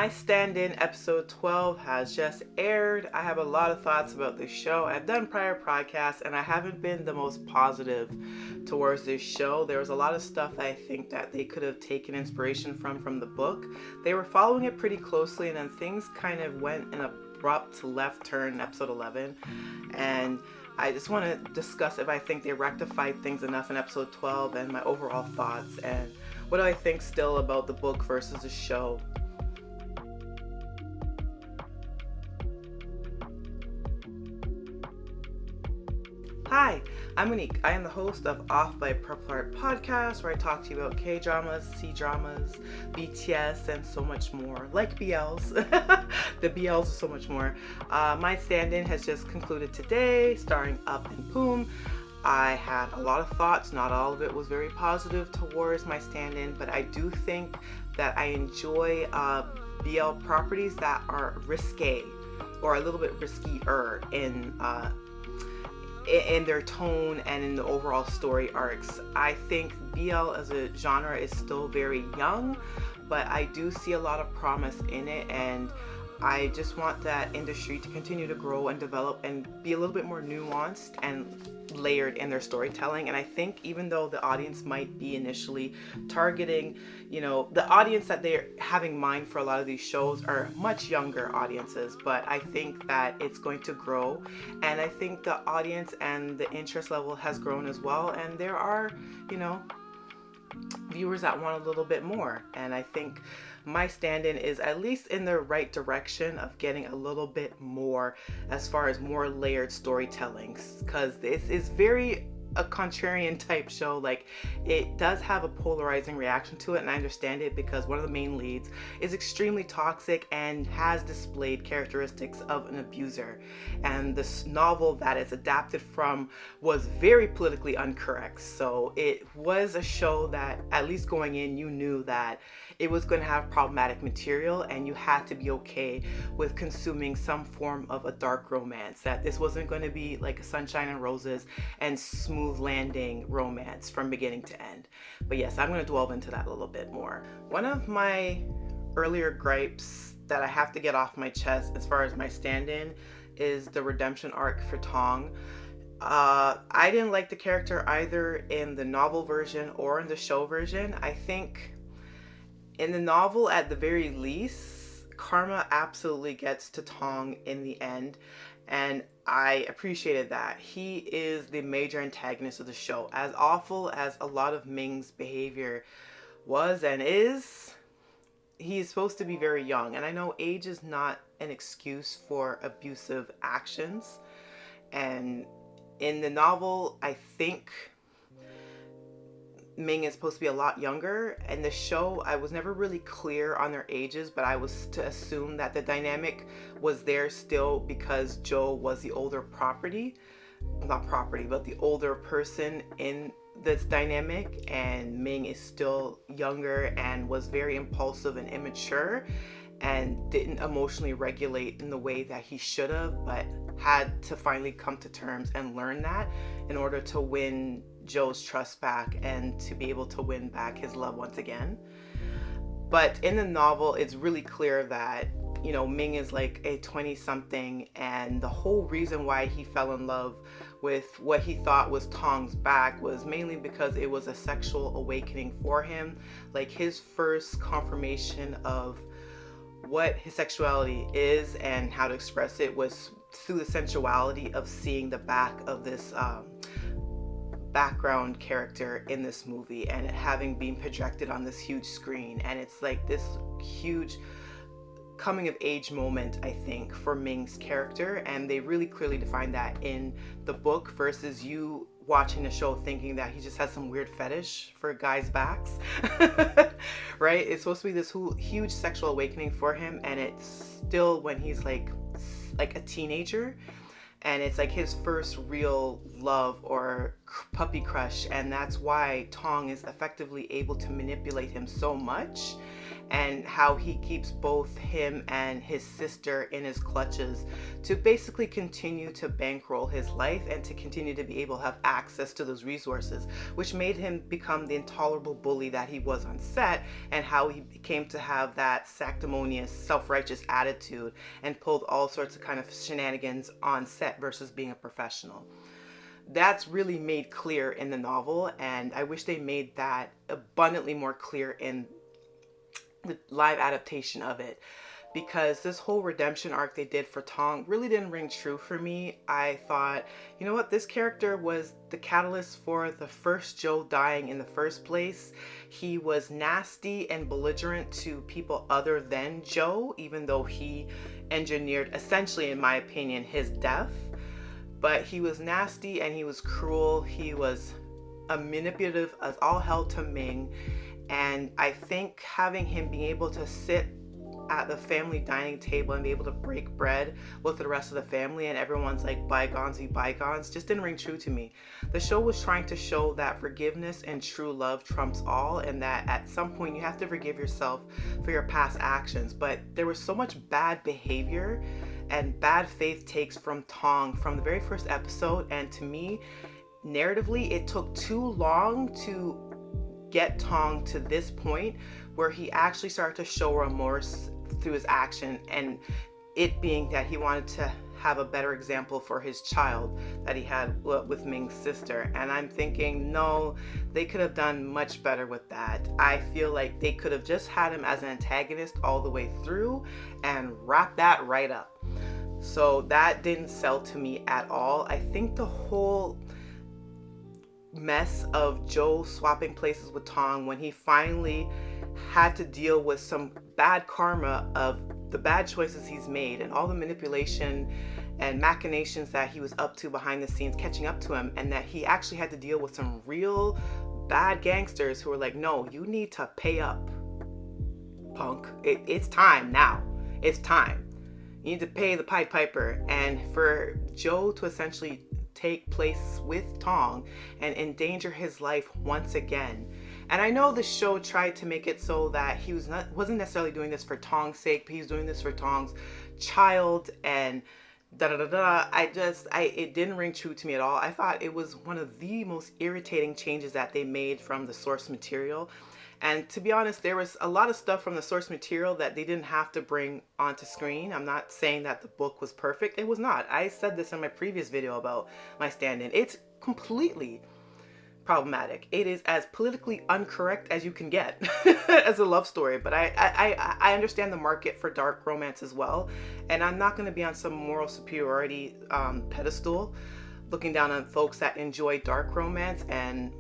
My stand-in episode 12 has just aired. I have a lot of thoughts about this show. I've done prior podcasts and I haven't been the most positive towards this show. There was a lot of stuff that I think that they could have taken inspiration from the book. They were following it pretty closely and then things kind of went in an abrupt left turn in episode 11. And I just want to discuss if I think they rectified things enough in episode 12 and my overall thoughts and what do I think still about the book versus the show. Hi, I'm Monique. I am the host of Off by Purple Heart podcast, where I talk to you about K-dramas, C-dramas, BTS, and so much more. Like BLs. The BLs are so much more. My stand-in has just concluded today, starring Up and Poom. I had a lot of thoughts. Not all of it was very positive towards my stand-in, but I do think that I enjoy BL properties that are risque or a little bit riskier in their tone and in the overall story arcs. I think BL as a genre is still very young, but I do see a lot of promise in it, and I just want that industry to continue to grow and develop and be a little bit more nuanced and layered in their storytelling. And I think even though the audience might be initially targeting, the audience that they're having in mind for a lot of these shows are much younger audiences, but I think that it's going to grow, and I think the audience and the interest level has grown as well, and there are, viewers that want a little bit more, and I think my stand-in is at least in the right direction of getting a little bit more as far as more layered storytelling, because this is very a contrarian type show. Like, it does have a polarizing reaction to it, and I understand it because one of the main leads is extremely toxic and has displayed characteristics of an abuser, and this novel that it's adapted from was very politically incorrect. So it was a show that, at least going in, you knew that it was going to have problematic material, and you had to be okay with consuming some form of a dark romance, that this wasn't going to be like a sunshine and roses and smooth landing romance from beginning to end. But yes, I'm going to delve into that a little bit more. One of my earlier gripes that I have to get off my chest as far as my stand-in is the redemption arc for Tong. I didn't like the character either in the novel version or in the show version. I think in the novel, at the very least, karma absolutely gets to Tong in the end, and I appreciated that. He is the major antagonist of the show. As awful as a lot of Ming's behavior was and is, he's supposed to be very young, and I know age is not an excuse for abusive actions, and in the novel, I think Ming is supposed to be a lot younger. In the show, I was never really clear on their ages, but I was to assume that the dynamic was there still because Joe was the older the older person in this dynamic, and Ming is still younger and was very impulsive and immature and didn't emotionally regulate in the way that he should have, but had to finally come to terms and learn that in order to win Joe's trust back and to be able to win back his love once again. But in the novel, it's really clear that, Ming is like a 20-something, and the whole reason why he fell in love with what he thought was Tong's back was mainly because it was a sexual awakening for him. Like, his first confirmation of what his sexuality is and how to express it was through the sensuality of seeing the back of this background character in this movie, and it having been projected on this huge screen. And it's like this huge coming of age moment, I think, for Ming's character, and they really clearly define that in the book versus you watching the show thinking that he just has some weird fetish for guys' backs. Right? It's supposed to be this huge sexual awakening for him, and it's still when he's like a teenager, and it's like his first real love or puppy crush, and that's why Tong is effectively able to manipulate him so much and how he keeps both him and his sister in his clutches to basically continue to bankroll his life and to continue to be able to have access to those resources, which made him become the intolerable bully that he was on set, and how he came to have that sanctimonious, self-righteous attitude and pulled all sorts of kind of shenanigans on set versus being a professional. That's really made clear in the novel, and I wish they made that abundantly more clear in the live adaptation of it, because this whole redemption arc they did for Tong really didn't ring true for me. I thought, you know what, this character was the catalyst for the first Joe dying in the first place. He was nasty and belligerent to people other than Joe, even though he engineered, essentially in my opinion, his death. But he was nasty and he was cruel. He was a manipulative as all hell to Ming. And I think having him being able to sit at the family dining table and be able to break bread with the rest of the family and everyone's like bygones be bygones just didn't ring true to me. The show was trying to show that forgiveness and true love trumps all, and that at some point you have to forgive yourself for your past actions. But there was so much bad behavior and bad faith takes from Tong from the very first episode, and to me, narratively, it took too long to get Tong to this point where he actually started to show remorse through his action, and it being that he wanted to have a better example for his child that he had with Ming's sister. And I'm thinking, no, they could have done much better with that. I feel like they could have just had him as an antagonist all the way through and wrap that right up. So that didn't sell to me at all. I think the whole mess of Joe swapping places with Tong when he finally had to deal with some bad karma of the bad choices he's made and all the manipulation and machinations that he was up to behind the scenes catching up to him, and that he actually had to deal with some real bad gangsters who were like, no, you need to pay up, punk. It's time now. It's time. You need to pay the Pied Piper. And for Joe to essentially take place with Tong and endanger his life once again. And I know the show tried to make it so that he wasn't necessarily doing this for Tong's sake, but he's doing this for Tong's child and it didn't ring true to me at all. I thought it was one of the most irritating changes that they made from the source material. And to be honest, there was a lot of stuff from the source material that they didn't have to bring onto screen. I'm not saying that the book was perfect. It was not. I said this in my previous video about my stand-in. It's completely problematic. It is as politically incorrect as you can get as a love story. But I understand the market for dark romance as well. And I'm not going to be on some moral superiority pedestal looking down on folks that enjoy dark romance and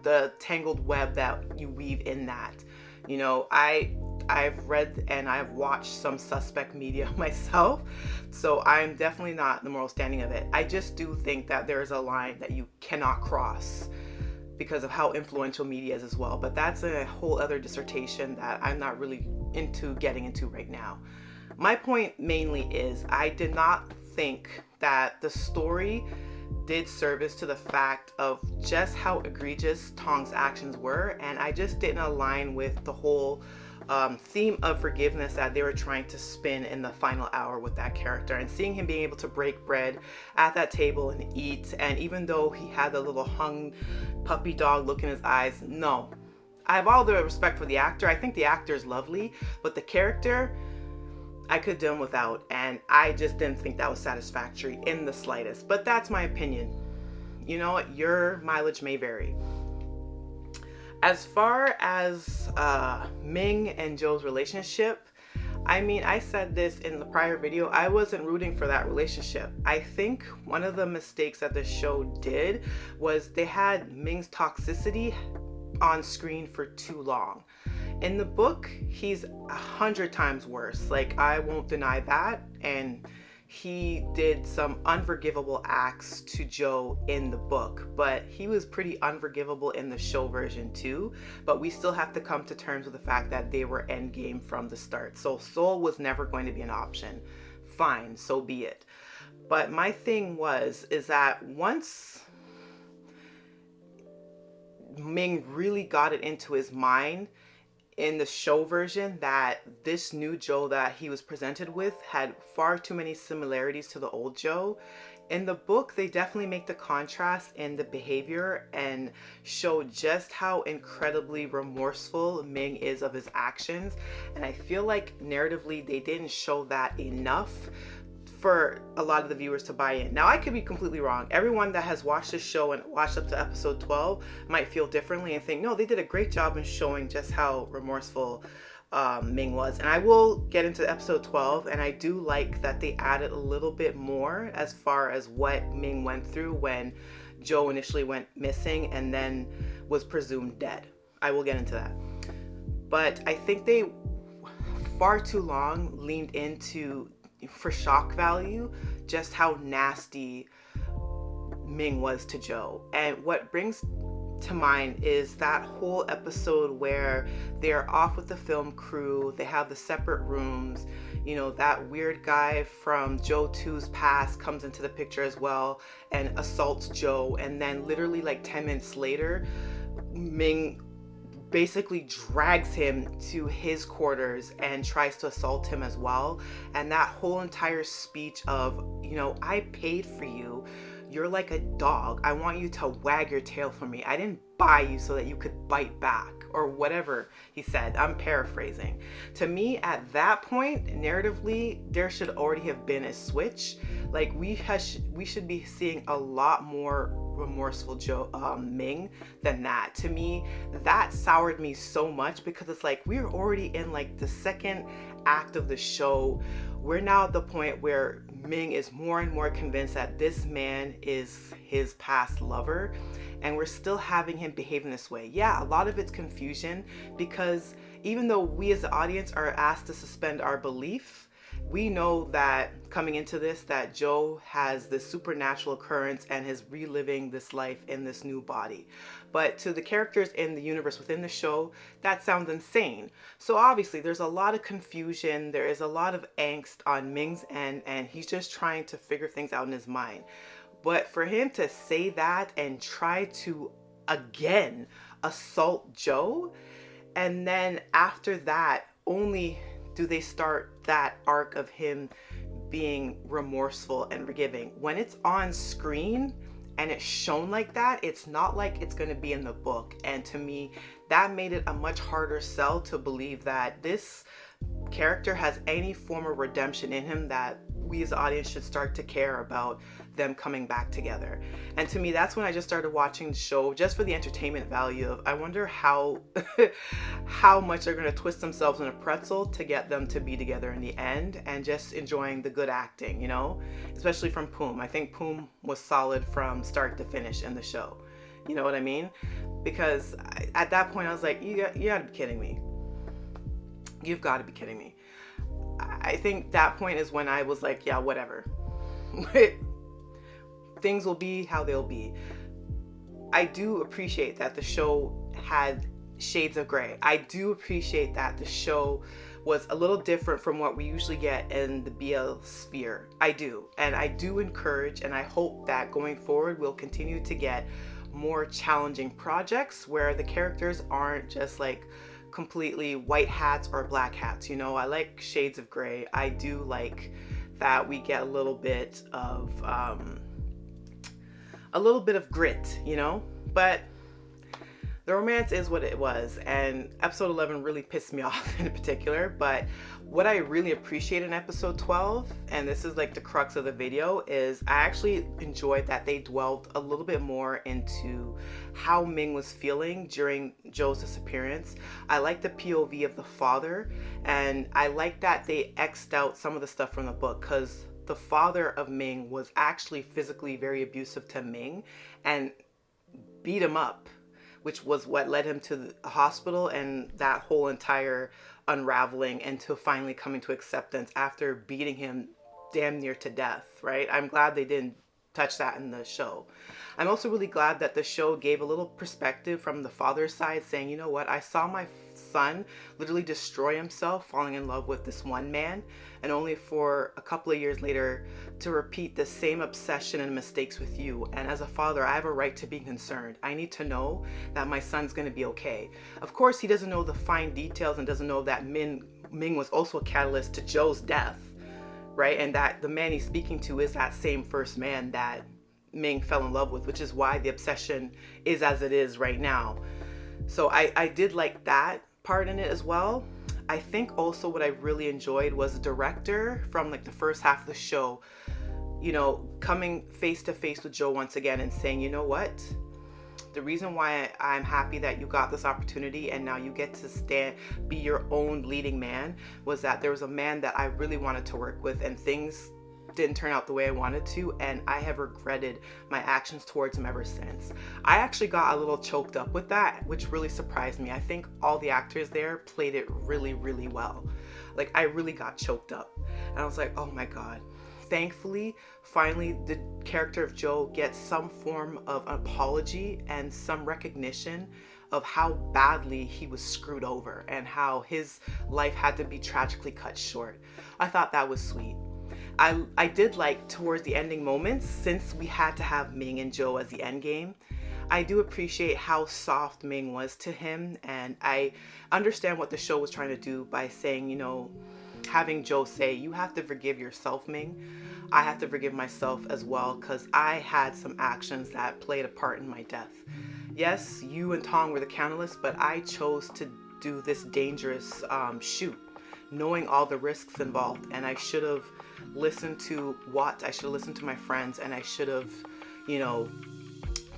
the tangled web that you weave in that. You know, I've read and I've watched some suspect media myself, so I'm definitely not the moral standing of it. I just do think that there is a line that you cannot cross because of how influential media is as well. But that's a whole other dissertation that I'm not really into getting into right now. My point mainly is I did not think that the story did service to the fact of just how egregious Tong's actions were, and I just didn't align with the whole theme of forgiveness that they were trying to spin in the final hour with that character. And seeing him being able to break bread at that table and eat, and even though he had the little hung puppy dog look in his eyes, no. I have all the respect for the actor. I think the actor is lovely, but the character, I could have done without, and I just didn't think that was satisfactory in the slightest. But that's my opinion. You know what? Your mileage may vary. As far as Ming and Joe's relationship, I mean, I said this in the prior video, I wasn't rooting for that relationship. I think one of the mistakes that the show did was they had Ming's toxicity on screen for too long. In the book, he's 100 times worse. Like, I won't deny that. And he did some unforgivable acts to Joe in the book, but he was pretty unforgivable in the show version too. But we still have to come to terms with the fact that they were endgame from the start. So Soul was never going to be an option. Fine, so be it. But my thing is that once Ming really got it into his mind, in the show version that this new Joe that he was presented with had far too many similarities to the old Joe. In the book, they definitely make the contrast in the behavior and show just how incredibly remorseful Ming is of his actions. And I feel like narratively, they didn't show that enough for a lot of the viewers to buy in. Now, I could be completely wrong. Everyone that has watched this show and watched up to episode 12 might feel differently and think, no, they did a great job in showing just how remorseful Ming was. And I will get into episode 12, and I do like that they added a little bit more as far as what Ming went through when Joe initially went missing and then was presumed dead. I will get into that. But I think they far too long leaned into, for shock value, just how nasty Ming was to Joe. And what brings to mind is that whole episode where they're off with the film crew, they have the separate rooms, you know, that weird guy from Joe 2's past comes into the picture as well and assaults Joe, and then literally like 10 minutes later, Ming basically drags him to his quarters and tries to assault him as well. And that whole entire speech of, you know, I paid for you. You're like a dog. I want you to wag your tail for me. I didn't buy you so that you could bite back, or whatever he said. I'm paraphrasing. To me, at that point, narratively, there should already have been a switch. Like we should be seeing a lot more remorseful Ming than that. To me, that soured me so much, because it's like we're already in like the second act of the show. We're now at the point where Ming is more and more convinced that this man is his past lover, and we're still having him behave in this way. Yeah, a lot of it's confusion, because even though we as the audience are asked to suspend our belief, we know that coming into this, that Joe has this supernatural occurrence and is reliving this life in this new body. But to the characters in the universe within the show, that sounds insane. So obviously there's a lot of confusion. There is a lot of angst on Ming's end, and he's just trying to figure things out in his mind. But for him to say that and try to again assault Joe, and then after that only do they start that arc of him being remorseful and forgiving. When it's on screen and it's shown like that, it's not like it's going to be in the book. And to me, that made it a much harder sell to believe that this character has any form of redemption in him, that we as the audience should start to care about them coming back together. And to me, that's when I just started watching the show just for the entertainment value of, I wonder how how much they're going to twist themselves in a pretzel to get them to be together in the end, and just enjoying the good acting, you know, especially from Poom. I think Poom was solid from start to finish in the show. You know what I mean? Because at that point I was like, you gotta be kidding me. You've got to be kidding me. I think that point is when I was like, yeah, whatever. Things will be how they'll be. I do appreciate that the show had shades of gray. I do appreciate that the show was a little different from what we usually get in the BL sphere. I do. And I do encourage, and I hope that going forward we'll continue to get more challenging projects where the characters aren't just like completely white hats or black hats. You know, I like shades of gray. I do like that we get a little bit of grit, you know. But the romance is what it was, and episode 11 really pissed me off in particular. But what I really appreciate in episode 12, and this is like the crux of the video, is I actually enjoyed that they dwelled a little bit more into how Ming was feeling during Joe's disappearance. I like the POV of the father, and I like that they X'd out some of the stuff from the book, because the father of Ming was actually physically very abusive to Ming and beat him up, which was what led him to the hospital and that whole entire unraveling until finally coming to acceptance after beating him damn near to death, right? I'm glad they didn't touch that in the show. I'm also really glad that the show gave a little perspective from the father's side, saying, you know what, I saw my son literally destroy himself falling in love with this one man, and only for a couple of years later to repeat the same obsession and mistakes with you. And as a father, I have a right to be concerned. I need to know that my son's going to be okay. Of course, he doesn't know the fine details and doesn't know that Ming was also a catalyst to Joe's death, right? And that the man he's speaking to is that same first man that Ming fell in love with, which is why the obsession is as it is right now. So I did like that part in it as well. I think also what I really enjoyed was the director from like the first half of the show, you know, coming face to face with Joe once again and saying, you know what? The reason why I'm happy that you got this opportunity and now you get to be your own leading man was that there was a man that I really wanted to work with, and things didn't turn out the way I wanted to, and I have regretted my actions towards him ever since. I actually got a little choked up with that, which really surprised me. I think all the actors there played it really, really well. Like, I really got choked up, and I was like, oh my God. Thankfully, finally, the character of Joe gets some form of apology and some recognition of how badly he was screwed over and how his life had to be tragically cut short. I thought that was sweet. I did like towards the ending moments, since we had to have Ming and Joe as the end game, I do appreciate how soft Ming was to him, and I understand what the show was trying to do by saying, you know, having Joe say, you have to forgive yourself, Ming. I have to forgive myself as well, because I had some actions that played a part in my death. Yes, you and Tong were the catalyst, but I chose to do this dangerous shoot, knowing all the risks involved, and I should have listened to I should have listened to my friends, and I should have, you know,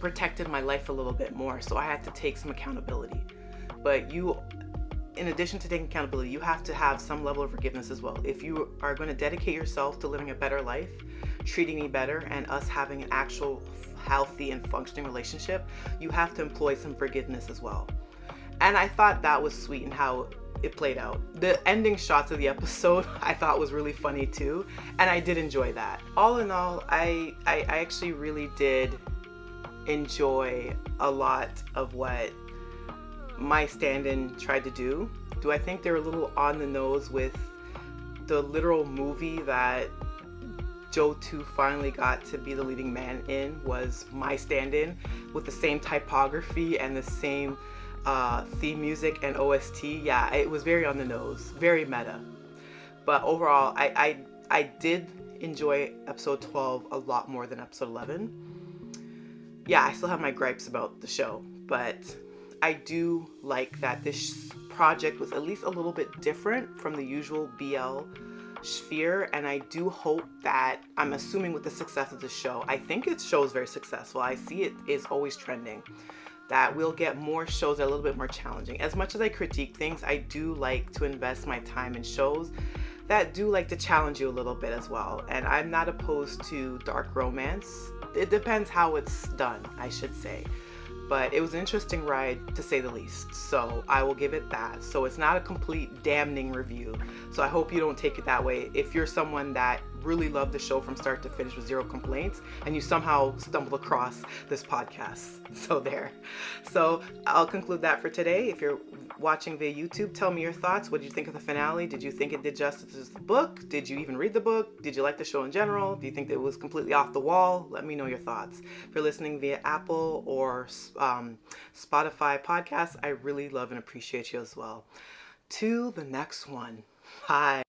protected my life a little bit more. So I had to take some accountability. But you, in addition to taking accountability, you have to have some level of forgiveness as well. If you are going to dedicate yourself to living a better life, treating me better, and us having an actual healthy and functioning relationship, you have to employ some forgiveness as well. And I thought that was sweet in how it played out. The ending shots of the episode I thought was really funny too, and I did enjoy that. All in all, I actually really did enjoy a lot of what my stand-in tried to do. Do I think they're a little on the nose with the literal movie that Joe 2 finally got to be the leading man in was My Stand-In, with the same typography and the same theme music and OST. Yeah, it was very on the nose, very meta. But overall, I did enjoy episode 12 a lot more than episode 11. Yeah, I still have my gripes about the show, but I do like that this project was at least a little bit different from the usual BL sphere, and I do hope that, I'm assuming with the success of the show, I think its show is very successful. I see it is always trending, that we'll get more shows that are a little bit more challenging. As much as I critique things, I do like to invest my time in shows that do like to challenge you a little bit as well. And I'm not opposed to dark romance. It depends how it's done, I should say. But it was an interesting ride, to say the least. So I will give it that. So it's not a complete damning review. So I hope you don't take it that way. If you're someone that really loved the show from start to finish with zero complaints, and you somehow stumbled across this podcast. So there. So I'll conclude that for today. If you're watching via YouTube, tell me your thoughts. What did you think of the finale? Did you think it did justice to the book? Did you even read the book? Did you like the show in general? Do you think it was completely off the wall? Let me know your thoughts. If you're listening via Apple or Spotify podcasts, I really love and appreciate you as well. To the next one. Bye.